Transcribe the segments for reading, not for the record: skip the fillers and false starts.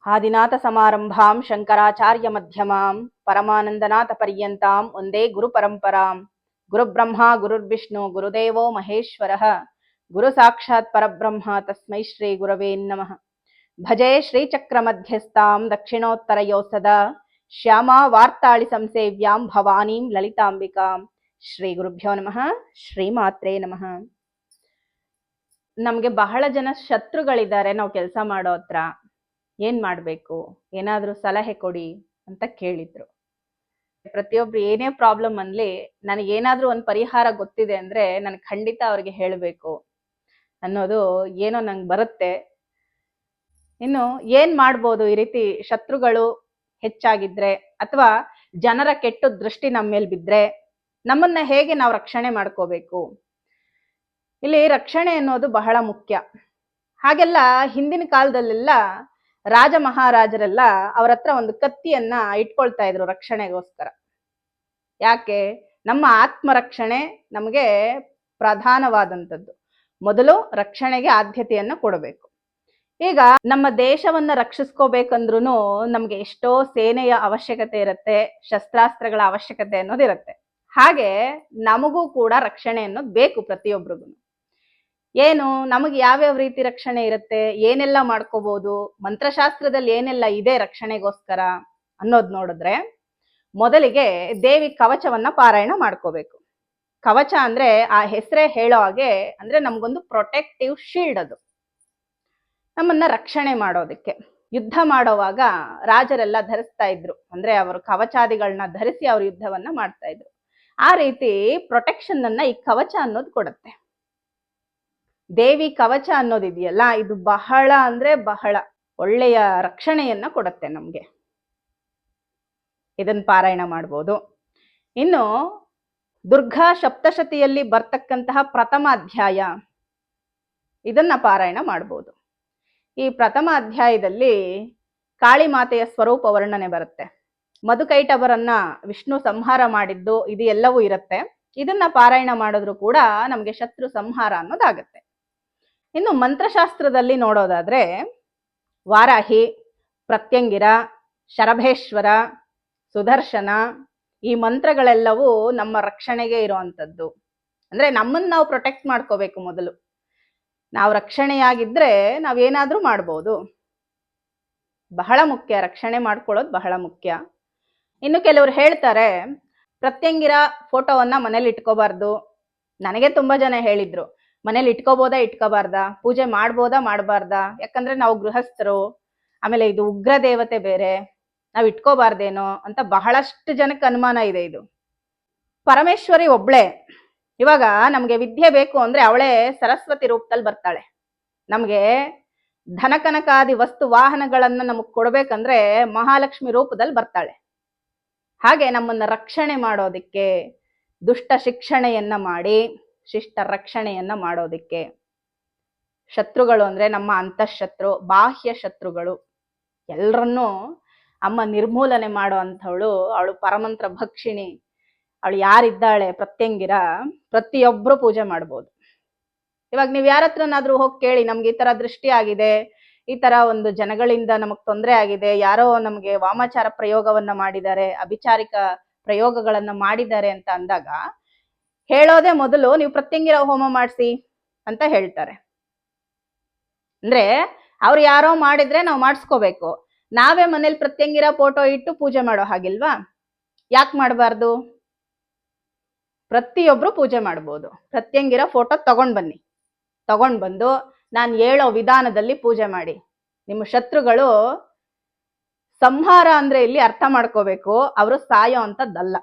ಆದಿನಾಥ ಸಮಾರಂಭಾಂ ಶಂಕರಾಚಾರ್ಯ ಮಧ್ಯಮಾಂ ಪರಮಾನಂದನಾಥ ಪರ್ಯಂತಾಂ ಒಂದೇ ಗುರು ಪರಂಪರಾಂ ಗುರುಬ್ರಹ್ಮ ಗುರುರ್ವಿಷ್ಣು ಗುರುದೇವೋ ಮಹೇಶ್ವರಃ ಗುರು ಸಾಕ್ಷಾತ್ ಪರಬ್ರಹ್ಮ ತಸ್ಮೈ ಶ್ರೀ ಗುರವೇ ನಮಃ. ಭಜೆ ಶ್ರೀಚಕ್ರ ಮಧ್ಯಸ್ಥಾಂ ದಕ್ಷಿಣೋತ್ತರಯೋ ಸದಾ ಶ್ಯಾಮಾ ವಾರ್ತಾಳಿ ಸಂಸೇವ್ಯಾಂ ಭವಾನೀಂ ಲಲಿತಾಂಬಿಕಾಂ. ಶ್ರೀ ಗುರುಭ್ಯೋ ನಮಃ. ಶ್ರೀಮಾತ್ರೇ ನಮಃ. ನಮ್ಗೆ ಬಹಳ ಜನ ಶತ್ರುಗಳಿದ್ದಾರೆ ನಾವು ಕೆಲಸ ಮಾಡೋ ಹತ್ರ. ಏನ್ ಮಾಡ್ಬೇಕು, ಏನಾದ್ರೂ ಸಲಹೆ ಕೊಡಿ ಅಂತ ಕೇಳಿದ್ರು. ಪ್ರತಿಯೊಬ್ರು ಏನೇ ಪ್ರಾಬ್ಲಮ್ ಅನ್ಲಿ ನನಗೇನಾದ್ರೂ ಒಂದು ಪರಿಹಾರ ಗೊತ್ತಿದೆ ಅಂದ್ರೆ ನನಗೆ ಖಂಡಿತ ಅವ್ರಿಗೆ ಹೇಳಬೇಕು ಅನ್ನೋದು ಏನೋ ನಂಗೆ ಬರುತ್ತೆ. ಇನ್ನು ಏನ್ ಮಾಡ್ಬೋದು ಈ ರೀತಿ ಶತ್ರುಗಳು ಹೆಚ್ಚಾಗಿದ್ರೆ ಅಥವಾ ಜನರ ಕೆಟ್ಟ ದೃಷ್ಟಿ ನಮ್ಮ ಮೇಲೆ ಬಿದ್ರೆ ನಮ್ಮನ್ನ ಹೇಗೆ ನಾವು ರಕ್ಷಣೆ ಮಾಡ್ಕೋಬೇಕು. ಇಲ್ಲಿ ರಕ್ಷಣೆ ಅನ್ನೋದು ಬಹಳ ಮುಖ್ಯ. ಹಾಗೆಲ್ಲ ಹಿಂದಿನ ಕಾಲದಲ್ಲೆಲ್ಲ ರಾಜ ಮಹಾರಾಜರೆಲ್ಲ ಅವ್ರ ಹತ್ರ ಒಂದು ಕತ್ತಿಯನ್ನ ಇಟ್ಕೊಳ್ತಾ ಇದ್ರು ರಕ್ಷಣೆಗೋಸ್ಕರ. ಯಾಕೆ? ನಮ್ಮ ಆತ್ಮರಕ್ಷಣೆ ನಮಗೆ ಪ್ರಧಾನವಾದಂಥದ್ದು. ಮೊದಲು ರಕ್ಷಣೆಗೆ ಆದ್ಯತೆಯನ್ನ ಕೊಡಬೇಕು. ಈಗ ನಮ್ಮ ದೇಶವನ್ನ ರಕ್ಷಿಸ್ಕೋಬೇಕಂದ್ರೂ ನಮ್ಗೆ ಎಷ್ಟೋ ಸೇನೆಯ ಅವಶ್ಯಕತೆ ಇರುತ್ತೆ, ಶಸ್ತ್ರಾಸ್ತ್ರಗಳ ಅವಶ್ಯಕತೆ ಅನ್ನೋದಿರುತ್ತೆ. ಹಾಗೆ ನಮಗೂ ಕೂಡ ರಕ್ಷಣೆ ಅನ್ನೋದು ಬೇಕು ಪ್ರತಿಯೊಬ್ಬರಿಗೂ. ಏನು ನಮಗೆ ಯಾವ್ಯಾವ ರೀತಿ ರಕ್ಷಣೆ ಇರುತ್ತೆ, ಏನೆಲ್ಲ ಮಾಡ್ಕೋಬಹುದು, ಮಂತ್ರಶಾಸ್ತ್ರದಲ್ಲಿ ಏನೆಲ್ಲ ಇದೆ ರಕ್ಷಣೆಗೋಸ್ಕರ ಅನ್ನೋದು ನೋಡಿದ್ರೆ ಮೊದಲಿಗೆ ದೇವಿ ಕವಚವನ್ನ ಪಾರಾಯಣ ಮಾಡ್ಕೋಬೇಕು. ಕವಚ ಅಂದ್ರೆ ಆ ಹೆಸರೇ ಹೇಳೋ ಹಾಗೆ ಅಂದ್ರೆ ನಮ್ಗೊಂದು ಪ್ರೊಟೆಕ್ಟಿವ್ ಶೀಲ್ಡ್. ಅದು ನಮ್ಮನ್ನ ರಕ್ಷಣೆ ಮಾಡೋದಕ್ಕೆ. ಯುದ್ಧ ಮಾಡೋವಾಗ ರಾಜರೆಲ್ಲ ಧರಿಸ್ತಾ ಇದ್ರು, ಅಂದ್ರೆ ಅವರು ಕವಚಾದಿಗಳನ್ನ ಧರಿಸಿ ಅವ್ರ ಯುದ್ಧವನ್ನ ಮಾಡ್ತಾ ಇದ್ರು. ಆ ರೀತಿ ಪ್ರೊಟೆಕ್ಷನ್ ಅನ್ನ ಈ ಕವಚ ಅನ್ನೋದು ಕೊಡುತ್ತೆ. ದೇವಿ ಕವಚ ಅನ್ನೋದಿದೆಯಲ್ಲ, ಇದು ಬಹಳ ಅಂದ್ರೆ ಬಹಳ ಒಳ್ಳೆಯ ರಕ್ಷಣೆಯನ್ನ ಕೊಡುತ್ತೆ ನಮ್ಗೆ. ಇದನ್ನ ಪಾರಾಯಣ ಮಾಡ್ಬೋದು. ಇನ್ನು ದುರ್ಗಾ ಸಪ್ತಶತಿಯಲ್ಲಿ ಬರ್ತಕ್ಕಂತಹ ಪ್ರಥಮ ಅಧ್ಯಾಯ, ಇದನ್ನ ಪಾರಾಯಣ ಮಾಡ್ಬೋದು. ಈ ಪ್ರಥಮ ಅಧ್ಯಾಯದಲ್ಲಿ ಕಾಳಿ ಮಾತೆಯ ಸ್ವರೂಪ ವರ್ಣನೆ ಬರುತ್ತೆ. ಮಧುಕೈಟಭರನ್ನ ವಿಷ್ಣು ಸಂಹಾರ ಮಾಡಿದ್ದು ಇದು ಎಲ್ಲವೂ ಇರುತ್ತೆ. ಇದನ್ನ ಪಾರಾಯಣ ಮಾಡಿದ್ರು ಕೂಡ ನಮ್ಗೆ ಶತ್ರು ಸಂಹಾರ ಅನ್ನೋದಾಗತ್ತೆ. ಇನ್ನು ಮಂತ್ರಶಾಸ್ತ್ರದಲ್ಲಿ ನೋಡೋದಾದ್ರೆ ವಾರಾಹಿ, ಪ್ರತ್ಯಂಗಿರ, ಶರಭೇಶ್ವರ, ಸುದರ್ಶನ ಈ ಮಂತ್ರಗಳೆಲ್ಲವೂ ನಮ್ಮ ರಕ್ಷಣೆಗೆ ಇರುವಂಥದ್ದು. ಅಂದ್ರೆ ನಮ್ಮನ್ನ ನಾವು ಪ್ರೊಟೆಕ್ಟ್ ಮಾಡ್ಕೋಬೇಕು. ಮೊದಲು ನಾವು ರಕ್ಷಣೆಯಾಗಿದ್ರೆ ನಾವೇನಾದ್ರೂ ಮಾಡ್ಬೋದು. ಬಹಳ ಮುಖ್ಯ, ರಕ್ಷಣೆ ಮಾಡ್ಕೊಳ್ಳೋದು ಬಹಳ ಮುಖ್ಯ. ಇನ್ನು ಕೆಲವರು ಹೇಳ್ತಾರೆ ಪ್ರತ್ಯಂಗಿರ ಫೋಟೋವನ್ನ ಮನೇಲಿ ಇಟ್ಕೋಬಾರ್ದು. ನನಗೆ ತುಂಬಾ ಜನ ಹೇಳಿದ್ರು ಮನೇಲಿ ಇಟ್ಕೋಬೋದಾ ಇಟ್ಕೋಬಾರ್ದಾ, ಪೂಜೆ ಮಾಡ್ಬೋದಾ ಮಾಡಬಾರ್ದಾ, ಯಾಕಂದ್ರೆ ನಾವು ಗೃಹಸ್ಥರು, ಆಮೇಲೆ ಇದು ಉಗ್ರ ದೇವತೆ ಬೇರೆ, ನಾವು ಇಟ್ಕೋಬಾರ್ದೇನೋ ಅಂತ ಬಹಳಷ್ಟು ಜನಕ್ಕೆ ಅನುಮಾನ ಇದೆ. ಇದು ಪರಮೇಶ್ವರಿ ಒಬ್ಳೆ. ಇವಾಗ ನಮ್ಗೆ ವಿದ್ಯೆ ಬೇಕು ಅಂದ್ರೆ ಅವಳೇ ಸರಸ್ವತಿ ರೂಪದಲ್ಲಿ ಬರ್ತಾಳೆ. ನಮ್ಗೆ ಧನಕನಕಾದಿ ವಸ್ತು ವಾಹನಗಳನ್ನ ನಮಗ್ ಕೊಡ್ಬೇಕಂದ್ರೆ ಮಹಾಲಕ್ಷ್ಮಿ ರೂಪದಲ್ಲಿ ಬರ್ತಾಳೆ. ಹಾಗೆ ನಮ್ಮನ್ನ ರಕ್ಷಣೆ ಮಾಡೋದಿಕ್ಕೆ, ದುಷ್ಟ ಶಿಕ್ಷಣೆಯನ್ನ ಮಾಡಿ ಶಿಷ್ಟ ರಕ್ಷಣೆಯನ್ನ ಮಾಡೋದಿಕ್ಕೆ. ಶತ್ರುಗಳು ಅಂದ್ರೆ ನಮ್ಮ ಅಂತಃಶತ್ರು, ಬಾಹ್ಯ ಶತ್ರುಗಳು ಎಲ್ಲರನ್ನೂ ಅಮ್ಮ ನಿರ್ಮೂಲನೆ ಮಾಡೋ ಅಂಥವಳು. ಅವಳು ಪರಮಂತ್ರ ಭಕ್ಷಿಣಿ. ಅವಳು ಯಾರಿದ್ದಾಳೆ ಪ್ರತ್ಯಂಗಿರ, ಪ್ರತಿಯೊಬ್ರು ಪೂಜೆ ಮಾಡ್ಬೋದು. ಇವಾಗ ನೀವ್ ಯಾರ ಹತ್ರನಾದ್ರೂ ಹೋಗಿ ಕೇಳಿ, ನಮ್ಗೆ ಈ ತರ ದೃಷ್ಟಿ ಆಗಿದೆ, ಈ ತರ ಒಂದು ಜನಗಳಿಂದ ನಮಗ್ ತೊಂದರೆ ಆಗಿದೆ, ಯಾರೋ ನಮ್ಗೆ ವಾಮಾಚಾರ ಪ್ರಯೋಗವನ್ನ ಮಾಡಿದ್ದಾರೆ, ಅಭಿಚಾರಿಕ ಪ್ರಯೋಗಗಳನ್ನ ಮಾಡಿದ್ದಾರೆ ಅಂತ ಅಂದಾಗ ಹೇಳೋದೇ ಮೊದಲು ನೀವು ಪ್ರತ್ಯಂಗಿರ ಹೋಮ ಮಾಡಿಸಿ ಅಂತ ಹೇಳ್ತಾರೆ. ಅಂದ್ರೆ ಅವ್ರು ಯಾರೋ ಮಾಡಿದ್ರೆ ನಾವು ಮಾಡಿಸ್ಕೋಬೇಕು. ನಾವೇ ಮನೇಲಿ ಪ್ರತ್ಯಂಗಿರ ಫೋಟೋ ಇಟ್ಟು ಪೂಜೆ ಮಾಡೋ ಹಾಗಿಲ್ವಾ? ಯಾಕೆ ಮಾಡಬಾರ್ದು? ಪ್ರತಿಯೊಬ್ರು ಪೂಜೆ ಮಾಡ್ಬೋದು. ಪ್ರತ್ಯಂಗಿರ ಫೋಟೋ ತಗೊಂಡ್ ಬಂದು ನಾನು ಹೇಳೋ ವಿಧಾನದಲ್ಲಿ ಪೂಜೆ ಮಾಡಿ. ನಿಮ್ಮ ಶತ್ರುಗಳು ಸಂಹಾರ ಅಂದ್ರೆ ಇಲ್ಲಿ ಅರ್ಥ ಮಾಡ್ಕೋಬೇಕು, ಅವರು ಸಾಯೋ ಅಂತದ್ದಲ್ಲ.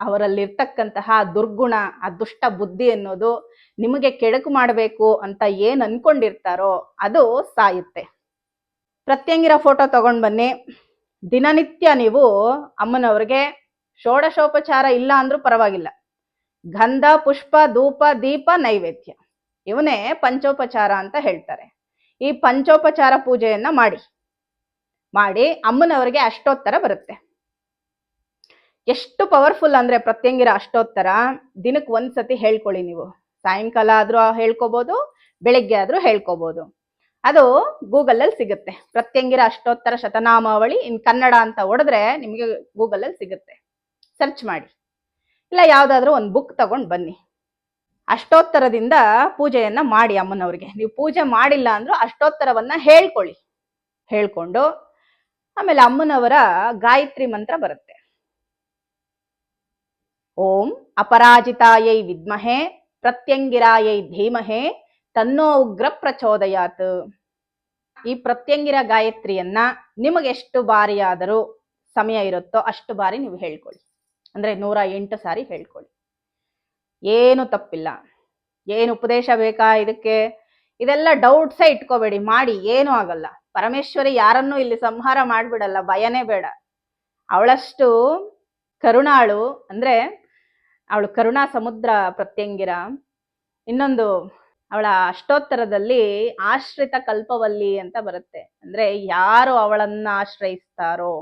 ಅವರಲ್ಲಿರ್ತಕ್ಕಂತಹ ದುರ್ಗುಣ, ಆ ದುಷ್ಟ ಬುದ್ಧಿ ಅನ್ನೋದು ನಿಮಗೆ ಕೆಡಕು ಮಾಡಬೇಕು ಅಂತ ಏನ್ ಅನ್ಕೊಂಡಿರ್ತಾರೋ ಅದು ಸಾಯುತ್ತೆ. ಪ್ರತ್ಯಂಗಿರ ಫೋಟೋ ತಗೊಂಡ್ ಬನ್ನಿ. ದಿನನಿತ್ಯ ನೀವು ಅಮ್ಮನವ್ರಿಗೆ ಷೋಡಶೋಪಚಾರ ಇಲ್ಲ ಅಂದ್ರೂ ಪರವಾಗಿಲ್ಲ, ಗಂಧ, ಪುಷ್ಪ, ಧೂಪ, ದೀಪ, ನೈವೇದ್ಯ ಇವನೇ ಪಂಚೋಪಚಾರ ಅಂತ ಹೇಳ್ತಾರೆ. ಈ ಪಂಚೋಪಚಾರ ಪೂಜೆಯನ್ನ ಮಾಡಿ ಅಮ್ಮನವರಿಗೆ ಅಷ್ಟೋತ್ತರ ಬರುತ್ತೆ. ಎಷ್ಟು ಪವರ್ಫುಲ್ ಅಂದ್ರೆ ಪ್ರತ್ಯಂಗಿರ ಅಷ್ಟೋತ್ತರ ದಿನಕ್ಕೆ ಒಂದ್ಸತಿ ಹೇಳ್ಕೊಳ್ಳಿ. ನೀವು ಸಾಯಂಕಾಲ ಆದ್ರೂ ಹೇಳ್ಕೋಬಹುದು, ಬೆಳಿಗ್ಗೆ ಆದ್ರೂ ಹೇಳ್ಕೋಬಹುದು. ಅದು ಗೂಗಲಲ್ಲಿ ಸಿಗುತ್ತೆ. ಪ್ರತ್ಯಂಗಿರ ಅಷ್ಟೋತ್ತರ ಶತನಾಮಾವಳಿ ಇನ್ ಕನ್ನಡ ಅಂತ ಹೊಡೆದ್ರೆ ನಿಮಗೆ ಗೂಗಲಲ್ಲಿ ಸಿಗುತ್ತೆ, ಸರ್ಚ್ ಮಾಡಿ. ಇಲ್ಲ ಯಾವ್ದಾದ್ರು ಒಂದು ಬುಕ್ ತಗೊಂಡು ಬನ್ನಿ. ಅಷ್ಟೋತ್ತರದಿಂದ ಪೂಜೆಯನ್ನ ಮಾಡಿ ಅಮ್ಮನವ್ರಿಗೆ. ನೀವು ಪೂಜೆ ಮಾಡಿಲ್ಲ ಅಂದ್ರೂ ಅಷ್ಟೋತ್ತರವನ್ನ ಹೇಳ್ಕೊಂಡು ಆಮೇಲೆ ಅಮ್ಮನವರ ಗಾಯತ್ರಿ ಮಂತ್ರ ಬರುತ್ತೆ. ಓಂ ಅಪರಾಜಿತಾಯೈ ವಿದ್ಮಹೇ ಪ್ರತ್ಯಂಗಿರಾಯೈ ಧೀಮಹೇ ತನ್ನೋ ಉಗ್ರ ಪ್ರಚೋದಯಾತ್. ಈ ಪ್ರತ್ಯಂಗಿರ ಗಾಯತ್ರಿಯನ್ನ ನಿಮಗೆ ಎಷ್ಟು ಬಾರಿಯಾದರೂ ಸಮಯ ಇರುತ್ತೋ ಅಷ್ಟು ಬಾರಿ ನೀವು ಹೇಳ್ಕೊಳ್ಳಿ. ಅಂದ್ರೆ 108 ಸಾರಿ ಹೇಳ್ಕೊಳ್ಳಿ. ಏನು ತಪ್ಪಿಲ್ಲ. ಏನು ಉಪದೇಶ ಬೇಕಾ ಇದಕ್ಕೆ? ಇದೆಲ್ಲ ಡೌಟ್ಸೇ ಇಟ್ಕೋಬೇಡಿ, ಮಾಡಿ, ಏನೂ ಆಗಲ್ಲ. ಪರಮೇಶ್ವರಿ ಯಾರನ್ನೂ ಇಲ್ಲಿ ಸಂಹಾರ ಮಾಡ್ಬಿಡಲ್ಲ, ಭಯನೇ ಬೇಡ. ಅವಳಷ್ಟು ಕರುಣಾಳು, ಅಂದ್ರೆ ಅವಳು ಕರುಣಾ ಸಮುದ್ರ ಪ್ರತ್ಯಂಗಿರ. ಇನ್ನೊಂದು, ಅವಳ ಅಷ್ಟೋತ್ತರದಲ್ಲಿ ಆಶ್ರಿತ ಕಲ್ಪವಲ್ಲಿ ಅಂತ ಬರುತ್ತೆ. ಅಂದ್ರೆ ಯಾರು ಅವಳನ್ನ ಆಶ್ರಯಿಸ್ತಾರೋ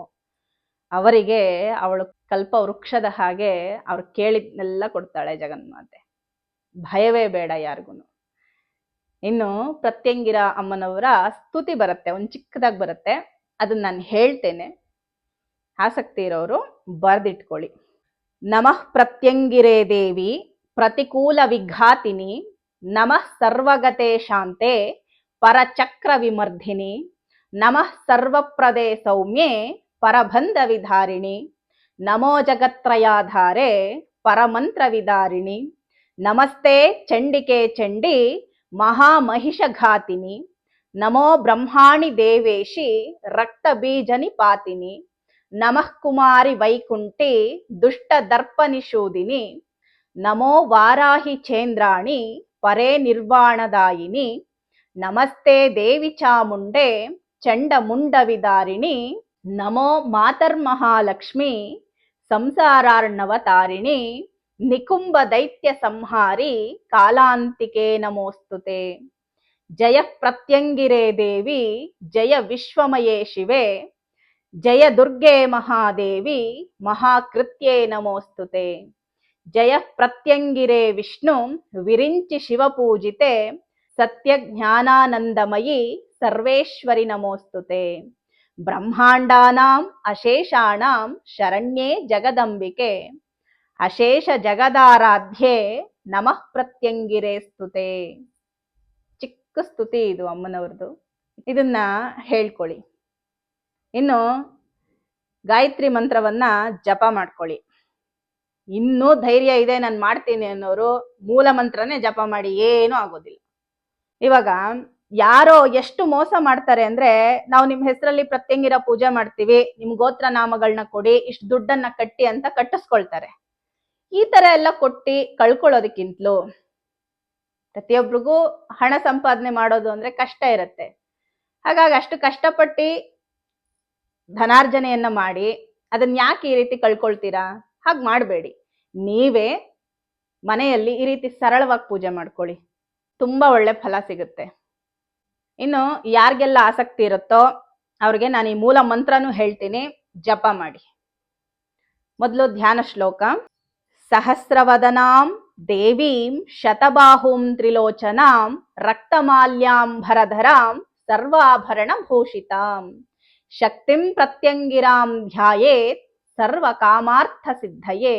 ಅವರಿಗೆ ಅವಳು ಕಲ್ಪ ವೃಕ್ಷದ ಹಾಗೆ ಅವ್ರು ಕೇಳಿದ್ನೆಲ್ಲ ಕೊಡ್ತಾಳೆ ಜಗನ್ಮಾತೆ. ಭಯವೇ ಬೇಡ ಯಾರಿಗೂ. ಇನ್ನು ಪ್ರತ್ಯಂಗಿರ ಅಮ್ಮನವರ ಸ್ತುತಿ ಬರುತ್ತೆ, ಒಂದು ಚಿಕ್ಕದಾಗಿ ಬರುತ್ತೆ, ಅದನ್ನ ನಾನು ಹೇಳ್ತೇನೆ. ಆಸಕ್ತಿ ಇರೋರು ಬರ್ದಿಟ್ಕೊಳ್ಳಿ. ನಮಃ ಪ್ರತ್ಯಂಗಿರೇ ದೇವಿ ಪ್ರತಿಕೂಲ ವಿಘಾತಿನಿ, ನಮಃ ಸರ್ವಗತೆ ಶಾಂತೆ ಪರಚಕ್ರ ವಿಮರ್ಧಿನಿ, ನಮಃ ಸರ್ವಪ್ರದೇ ಸೌಮ್ಯೆ ಪರಬಂಧ ವಿಧಾರಿಣಿ, ನಮೋ ಜಗತ್ರಯಾಧಾರೆ ಪರಮಂತ್ರ ವಿದಾರಿಣಿ, ನಮಸ್ತೆ ಚಂಡಿಕೆ ಚಂಡಿ ಮಹಾಮಹಿಷಘಾತಿನಿ, ನಮೋ ಬ್ರಹ್ಮಾಣಿ ದೇವೇಶಿ ರಕ್ತ ಬೀಜನಿ ಪಾತಿನಿ, ನಮಃ ಕುಮಾರಿ ವೈಕುಂಠಿ ದುಷ್ಟ ದರ್ಪ ನಿಷೂದಿನಿ, ನಮೋ ವಾರಾಹಿ ಚೇಂದ್ರಾಣಿ ಪರೇ ನಿರ್ವಾಣದಾಯಿನಿ, ನಮಸ್ತೆ ದೇವಿ ಚಾಮುಂಡೆ ಚಂಡ ಮುಂಡ ವಿದಾರಿಣಿ, ನಮೋ ಮಾತರ್ಮಹಾಲಕ್ಷ್ಮಿ ಸಂಸಾರಾರ್ಣವತಾರಿಣಿ, ನಿಕುಂಭ ದೈತ್ಯ ಸಂಹಾರಿ ಕಾಲಾಂತಿಕೆ ನಮೋಸ್ತುತೆ. ಜಯ ಪ್ರತ್ಯಂಗಿರೇ ದೇವಿ ಜಯ ವಿಶ್ವಮಯೇ ಶಿವೆ, ಜಯ ದುರ್ಗೆ ಮಹಾದೇವಿ ಮಹಾಕೃತ್ಯೇ ನಮೋಸ್ತುತೆ. ಜಯ ಪ್ರತ್ಯಂಗಿರೇ ವಿಷ್ಣು ವಿರಿಂಚಿ ಶಿವಪೂಜಿತೆ, ಸತ್ಯ ಜ್ಞಾನಾನಂದಮಯಿ ಸರ್ವೇಶ್ವರಿ ನಮೋಸ್ತುತೆ. ಬ್ರಹ್ಮಾಂಡಾನಾಂ ಅಶೇಷಾಣಾಂ ಶರಣ್ಯೇ ಜಗದಂಬಿಕೆ, ಅಶೇಷ ಜಗದಾರಾಧ್ಯೆ ನಮಃ ಪ್ರತ್ಯಂಗಿರೇ ಸ್ತುತೆ. ಚಿಕ್ಕ ಸ್ತುತಿ ಇದು ಅಮ್ಮನವ್ರದ್ದು, ಇದನ್ನ ಹೇಳ್ಕೊಳ್ಳಿ. ಇನ್ನು ಗಾಯತ್ರಿ ಮಂತ್ರವನ್ನ ಜಪ ಮಾಡ್ಕೊಳ್ಳಿ. ಇನ್ನೂ ಧೈರ್ಯ ಇದೆ ನಾನು ಮಾಡ್ತೀನಿ ಅನ್ನೋರು ಮೂಲ ಮಂತ್ರನೇ ಜಪ ಮಾಡಿ, ಏನೂ ಆಗೋದಿಲ್ಲ. ಇವಾಗ ಯಾರೋ ಎಷ್ಟು ಮೋಸ ಮಾಡ್ತಾರೆ ಅಂದ್ರೆ, ನಾವು ನಿಮ್ ಹೆಸರಲ್ಲಿ ಪ್ರತ್ಯಂಗಿರ ಪೂಜೆ ಮಾಡ್ತೀವಿ, ನಿಮ್ ಗೋತ್ರ ನಾಮಗಳನ್ನ ಕೊಡಿ, ಇಷ್ಟು ದುಡ್ಡನ್ನ ಕಟ್ಟಿ ಅಂತ ಕಟ್ಟಿಸ್ಕೊಳ್ತಾರೆ. ಈ ತರ ಎಲ್ಲ ಕೊಟ್ಟಿ ಕಳ್ಕೊಳ್ಳೋದಕ್ಕಿಂತಲೂ ಪ್ರತಿಯೊಬ್ಬರಿಗೂ ಹಣ ಸಂಪಾದನೆ ಮಾಡೋದು ಅಂದ್ರೆ ಕಷ್ಟ ಇರುತ್ತೆ. ಹಾಗಾಗಿ ಅಷ್ಟು ಕಷ್ಟಪಟ್ಟು ಧನಾರ್ಜನೆಯನ್ನ ಮಾಡಿ ಅದನ್ನ ಯಾಕೆ ಈ ರೀತಿ ಕಳ್ಕೊಳ್ತೀರಾ? ಹಾಗೆ ಮಾಡಬೇಡಿ. ನೀವೇ ಮನೆಯಲ್ಲಿ ಈ ರೀತಿ ಸರಳವಾಗಿ ಪೂಜೆ ಮಾಡ್ಕೊಳ್ಳಿ, ತುಂಬಾ ಒಳ್ಳೆ ಫಲ ಸಿಗುತ್ತೆ. ಇನ್ನು ಯಾರಿಗೆಲ್ಲ ಆಸಕ್ತಿ ಇರುತ್ತೋ ಅವ್ರಿಗೆ ನಾನು ಈ ಮೂಲ ಮಂತ್ರನೂ ಹೇಳ್ತೀನಿ, ಜಪ ಮಾಡಿ. ಮೊದಲು ಧ್ಯಾನ ಶ್ಲೋಕ. ಸಹಸ್ರವದನಾಂ ದೇವೀಂ ಶತಬಾಹುಂ ತ್ರಿಲೋಚನಾಂ ರಕ್ತಮಾಲ್ಯಾಂಬರಧರಾಂ ಸರ್ವಾಭರಣ ಭೂಷಿತಾಂ ಶಕ್ತಿಂ ಪ್ರತ್ಯಂಗಿರಾಂ ಧ್ಯಾಯೇತ್ ಸರ್ವ ಕಾಮಾರ್ಥ ಸಿದ್ಧಯೇ,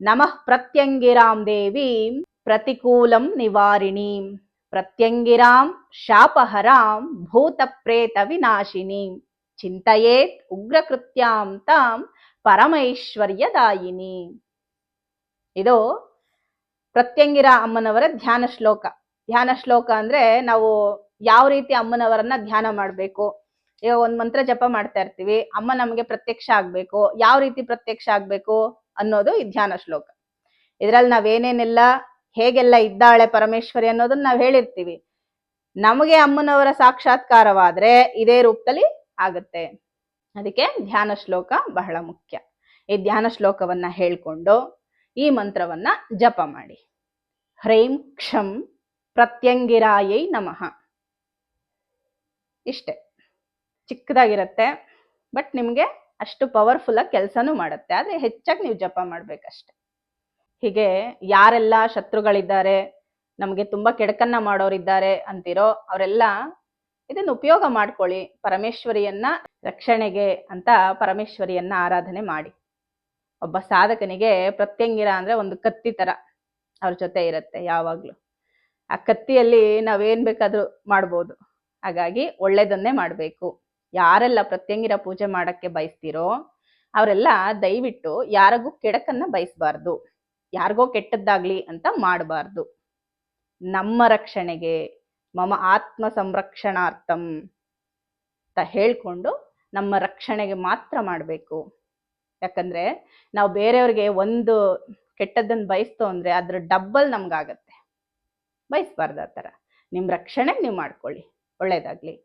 ನಮಃ ಪ್ರತ್ಯಂಗಿರಾಂ ದೇವೀಂ ಪ್ರತಿಕೂಲಂ ನಿವಾರಿಣೀಂ, ಪ್ರತ್ಯಂಗಿರಾಂ ಶಾಪಹರಾಂ ಭೂತ ಪ್ರೇತ ವಿನಾಶಿನೀಂ, ಚಿಂತಯೇತ್ ಉಗ್ರಕೃತ್ಯಾಂ ತಾಂ ಪರಮೈಶ್ವರ್ಯದಾಯಿನಿ. ಇದು ಪ್ರತ್ಯಂಗಿರ ಅಮ್ಮನವರ ಧ್ಯಾನ ಶ್ಲೋಕ. ಧ್ಯಾನ ಶ್ಲೋಕ ಅಂದ್ರೆ ನಾವು ಯಾವ ರೀತಿ ಅಮ್ಮನವರನ್ನ ಧ್ಯಾನ ಮಾಡ್ಬೇಕು. ಈಗ ಒಂದ್ ಮಂತ್ರ ಜಪ ಮಾಡ್ತಾ ಇರ್ತೀವಿ, ಅಮ್ಮ ನಮಗೆ ಪ್ರತ್ಯಕ್ಷ ಆಗ್ಬೇಕು, ಯಾವ ರೀತಿ ಪ್ರತ್ಯಕ್ಷ ಆಗ್ಬೇಕು ಅನ್ನೋದು ಈ ಧ್ಯಾನ ಶ್ಲೋಕ. ಇದ್ರಲ್ಲಿ ನಾವೇನೇನೆಲ್ಲ ಹೇಗೆಲ್ಲ ಇದ್ದಾಳೆ ಪರಮೇಶ್ವರಿ ಅನ್ನೋದನ್ನ ನಾವ್ ಹೇಳಿರ್ತೀವಿ. ನಮಗೆ ಅಮ್ಮನವರ ಸಾಕ್ಷಾತ್ಕಾರವಾದ್ರೆ ಇದೇ ರೂಪದಲ್ಲಿ ಆಗುತ್ತೆ. ಅದಕ್ಕೆ ಧ್ಯಾನ ಶ್ಲೋಕ ಬಹಳ ಮುಖ್ಯ. ಈ ಧ್ಯಾನ ಶ್ಲೋಕವನ್ನ ಹೇಳ್ಕೊಂಡು ಈ ಮಂತ್ರವನ್ನ ಜಪ ಮಾಡಿ. ಹ್ರೈಂ ಕ್ಷಂ ಪ್ರತ್ಯಂಗಿರಾಯೈ ನಮಃ. ಇಷ್ಟೇ, ಚಿಕ್ಕದಾಗಿರುತ್ತೆ, ಬಟ್ ನಿಮ್ಗೆ ಅಷ್ಟು ಪವರ್ಫುಲ್ ಆಗಿ ಕೆಲಸನೂ ಮಾಡುತ್ತೆ. ಆದ್ರೆ ಹೆಚ್ಚಾಗಿ ನೀವು ಜಪ ಮಾಡ್ಬೇಕಷ್ಟೆ. ಹೀಗೆ ಯಾರೆಲ್ಲ ಶತ್ರುಗಳಿದ್ದಾರೆ, ನಮಗೆ ತುಂಬಾ ಕೆಡಕನ್ನ ಮಾಡೋರಿದ್ದಾರೆ ಅಂತಿರೋ ಅವರೆಲ್ಲ ಇದನ್ನು ಉಪಯೋಗ ಮಾಡ್ಕೊಳ್ಳಿ. ಪರಮೇಶ್ವರಿಯನ್ನ ರಕ್ಷಣೆಗೆ ಅಂತ ಪರಮೇಶ್ವರಿಯನ್ನ ಆರಾಧನೆ ಮಾಡಿ. ಒಬ್ಬ ಸಾಧಕನಿಗೆ ಪ್ರತ್ಯಂಗಿರ ಅಂದ್ರೆ ಒಂದು ಕತ್ತಿ ತರ ಅವ್ರ ಜೊತೆ ಇರುತ್ತೆ ಯಾವಾಗ್ಲೂ. ಆ ಕತ್ತಿಯಲ್ಲಿ ನಾವೇನ್ ಬೇಕಾದ್ರೂ ಮಾಡ್ಬೋದು. ಹಾಗಾಗಿ ಒಳ್ಳೇದನ್ನೇ ಮಾಡಬೇಕು. ಯಾರೆಲ್ಲ ಪ್ರತ್ಯಂಗಿರ ಪೂಜೆ ಮಾಡಕ್ಕೆ ಬಯಸ್ತೀರೋ ಅವರೆಲ್ಲ ದಯವಿಟ್ಟು ಯಾರಿಗೂ ಕೆಡಕನ್ನ ಬಯಸಬಾರ್ದು, ಯಾರಿಗೋ ಕೆಟ್ಟದ್ದಾಗ್ಲಿ ಅಂತ ಮಾಡಬಾರ್ದು. ನಮ್ಮ ರಕ್ಷಣೆಗೆ ಮಮ ಆತ್ಮ ಸಂರಕ್ಷಣಾರ್ಥಂ ಅಂತ ಹೇಳ್ಕೊಂಡು ನಮ್ಮ ರಕ್ಷಣೆಗೆ ಮಾತ್ರ ಮಾಡಬೇಕು. ಯಾಕಂದ್ರೆ ನಾವು ಬೇರೆಯವ್ರಿಗೆ ಒಂದು ಕೆಟ್ಟದ್ದನ್ನು ಬಯಸ್ತೋ ಅಂದ್ರೆ ಅದ್ರ ಡಬ್ಬಲ್ ನಮ್ಗಾಗತ್ತೆ. ಬಯಸ್ಬಾರ್ದು ಆ ಥರ. ನಿಮ್ಮ ರಕ್ಷಣೆಗೆ ನೀವು ಮಾಡ್ಕೊಳ್ಳಿ, ಒಳ್ಳೇದಾಗ್ಲಿ.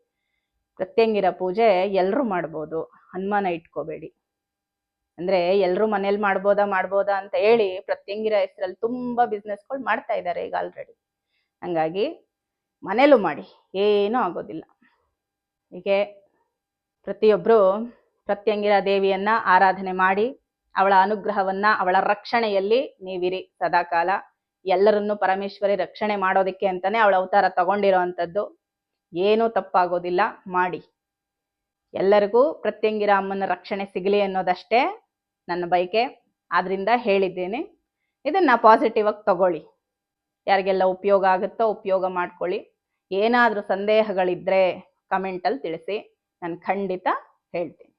ಪ್ರತ್ಯಂಗಿರ ಪೂಜೆ ಎಲ್ಲರೂ ಮಾಡ್ಬೋದು, ಅನುಮಾನ ಇಟ್ಕೋಬೇಡಿ. ಅಂದ್ರೆ ಎಲ್ಲರೂ ಮನೇಲಿ ಮಾಡ್ಬೋದಾ ಅಂತ ಹೇಳಿ ಪ್ರತ್ಯಂಗಿರ ಹೆಸರಲ್ಲಿ ತುಂಬಾ ಬಿಸ್ನೆಸ್ಗಳು ಮಾಡ್ತಾ ಇದ್ದಾರೆ ಈಗ ಆಲ್ರೆಡಿ. ಹಂಗಾಗಿ ಮನೇಲೂ ಮಾಡಿ, ಏನೂ ಆಗೋದಿಲ್ಲ. ಹೀಗೆ ಪ್ರತಿಯೊಬ್ಬರು ಪ್ರತ್ಯಂಗಿರ ದೇವಿಯನ್ನ ಆರಾಧನೆ ಮಾಡಿ ಅವಳ ಅನುಗ್ರಹವನ್ನ, ಅವಳ ರಕ್ಷಣೆಯಲ್ಲಿ ನೀವಿರಿ ಸದಾಕಾಲ. ಎಲ್ಲರನ್ನೂ ಪರಮೇಶ್ವರಿ ರಕ್ಷಣೆ ಮಾಡೋದಕ್ಕೆ ಅಂತಾನೆ ಅವಳ ಅವತಾರ ತಗೊಂಡಿರೋ ಅಂಥದ್ದು. ಏನೂ ತಪ್ಪಾಗೋದಿಲ್ಲ, ಮಾಡಿ. ಎಲ್ಲರಿಗೂ ಪ್ರತ್ಯಂಗಿರ ಅಮ್ಮನ ರಕ್ಷಣೆ ಸಿಗಲಿ ಅನ್ನೋದಷ್ಟೇ ನನ್ನ ಬಯಕೆ. ಆದ್ರಿಂದ ಹೇಳಿದ್ದೇನೆ. ಇದನ್ನ ಪಾಸಿಟಿವ್ ಆಗಿ ತಗೊಳ್ಳಿ. ಯಾರಿಗೆಲ್ಲ ಉಪಯೋಗ ಆಗುತ್ತೋ ಉಪಯೋಗ ಮಾಡ್ಕೊಳ್ಳಿ. ಏನಾದರೂ ಸಂದೇಹಗಳಿದ್ರೆ ಕಮೆಂಟಲ್ಲಿ ತಿಳಿಸಿ, ನಾನು ಖಂಡಿತ ಹೇಳ್ತೀನಿ.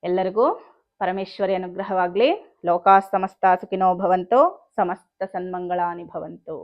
ಎಲ್ಲರಿಗೂ ಪರಮೇಶ್ವರಿ ಅನುಗ್ರಹವಾಗಲಿ. ಲೋಕಾ ಸಮಸ್ತ ಸುಖಿನೋ ಭವಂತು, ಸಮಸ್ತ ಸನ್ಮಂಗಳಾನಿ ಭವಂತು.